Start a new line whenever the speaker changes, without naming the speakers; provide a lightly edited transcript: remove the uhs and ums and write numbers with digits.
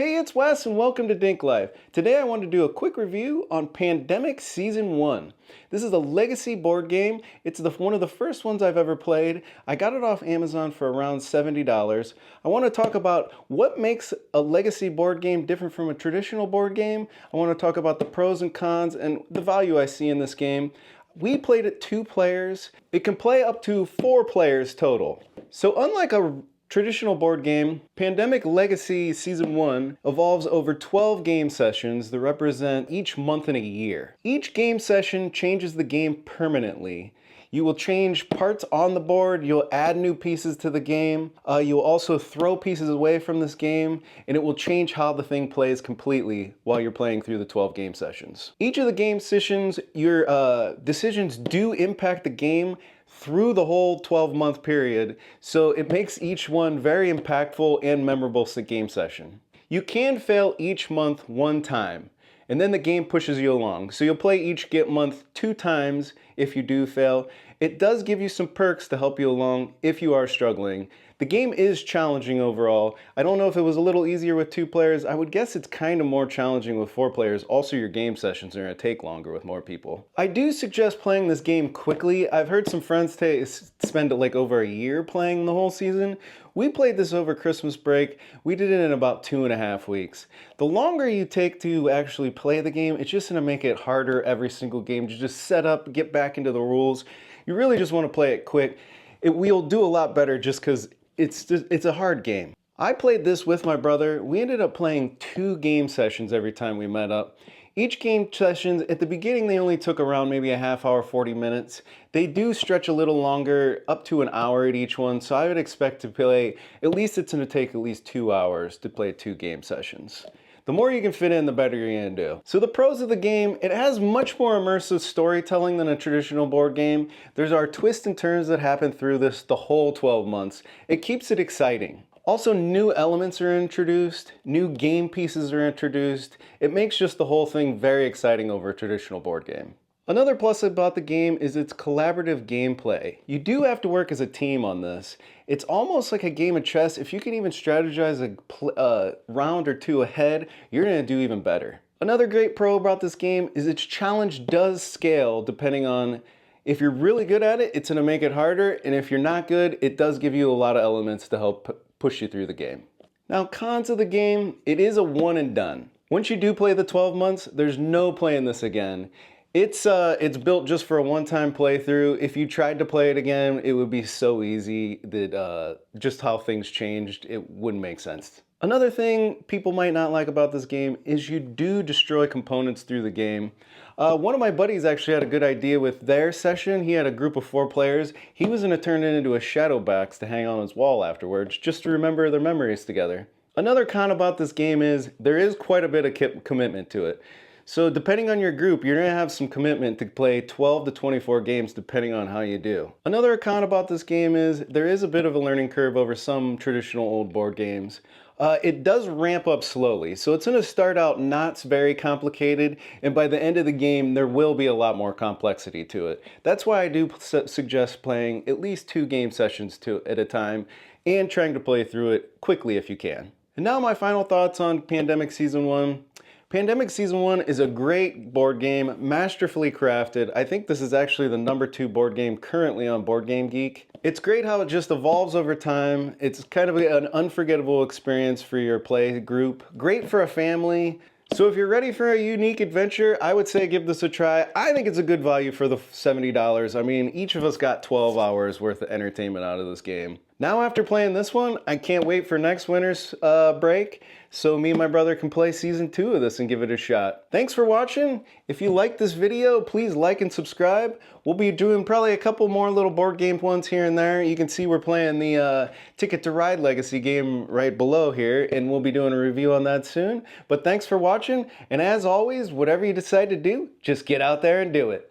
Hey, it's Wes and welcome to DinkLife. Today I want to do a quick review on Pandemic Season 1. This is a legacy board game. It's one of the first ones I've ever played. I got it off Amazon for around $70. I want to talk about what makes a legacy board game different from a traditional board game. I want to talk about the pros and cons and the value I see in this game. We played it 2 players. It can play up to 4 players total. So unlike a traditional board game, Pandemic Legacy Season 1 evolves over 12 game sessions that represent each month in a year. Each game session changes the game permanently. You will change parts on the board, you'll add new pieces to the game, you'll also throw pieces away from this game, and it will change how the thing plays completely while you're playing through the 12 game sessions. Each of the game sessions, your decisions do impact the game through the whole 12-month period, so it makes each one very impactful and memorable game session. You can fail each month 1 time, and then the game pushes you along. So you'll play each month 2 times if you do fail. It does give you some perks to help you along if you are struggling. The game is challenging overall. I don't know if it was a little easier with 2 players. I would guess it's kind of more challenging with 4 players. Also, your game sessions are going to take longer with more people. I do suggest playing this game quickly. I've heard some friends spend like over a year playing the whole season. We played this over Christmas break. We did it in about 2.5 weeks. The longer you take to actually play the game, it's just going to make it harder every single game to just set up, get back into the rules. You really just want to play it quick. We'll do a lot better just because it's a hard game. I played this with my brother. We ended up playing 2 game sessions every time we met up. Each game session, at the beginning, they only took around maybe a half hour, 40 minutes. They do stretch a little longer, up to an hour at each one, so I would expect to play, at least it's going to take at least 2 hours to play 2 game sessions. The more you can fit in, the better you're going to do. So the pros of the game, it has much more immersive storytelling than a traditional board game. There's our twists and turns that happen through the whole 12 months. It keeps it exciting. Also, new elements are introduced, new game pieces are introduced. It makes just the whole thing very exciting over a traditional board game. Another plus about the game is its collaborative gameplay. You do have to work as a team on this. It's almost like a game of chess. If you can even strategize a round or 2 ahead, you're going to do even better. Another great pro about this game is its challenge does scale depending on if you're really good at it, it's going to make it harder, and if you're not good, it does give you a lot of elements to help push you through the game. Now, cons of the game, it is a one and done. Once you do play the 12 months, there's no playing this again. It's built just for a one-time playthrough. If you tried to play it again, it would be so easy that just how things changed, it wouldn't make sense. Another thing people might not like about this game is you do destroy components through the game. One of my buddies actually had a good idea with their session. He had a group of 4 players. He was going to turn it into a shadow box to hang on his wall afterwards, just to remember their memories together. Another con about this game is there is quite a bit of commitment to it. So depending on your group, you're going to have some commitment to play 12 to 24 games depending on how you do. Another con about this game is there is a bit of a learning curve over some traditional old board games. It does ramp up slowly, so it's going to start out not very complicated, and by the end of the game, there will be a lot more complexity to it. That's why I do suggest playing at least 2 game sessions at a time, and trying to play through it quickly if you can. And now my final thoughts on Pandemic Season 1. Pandemic Season 1 is a great board game, masterfully crafted. I think this is actually the #2 board game currently on Board Game Geek. It's great how it just evolves over time. It's kind of an unforgettable experience for your play group. Great for a family. So if you're ready for a unique adventure, I would say give this a try. I think it's a good value for the $70. I mean, each of us got 12 hours worth of entertainment out of this game. Now after playing this one, I can't wait for next winter's break, so me and my brother can play Season 2 of this and give it a shot. Thanks for watching. If you liked this video, please like and subscribe. We'll be doing probably a couple more little board game ones here and there. You can see we're playing the Ticket to Ride Legacy game right below here, and we'll be doing a review on that soon. But thanks for watching, and as always, whatever you decide to do, just get out there and do it.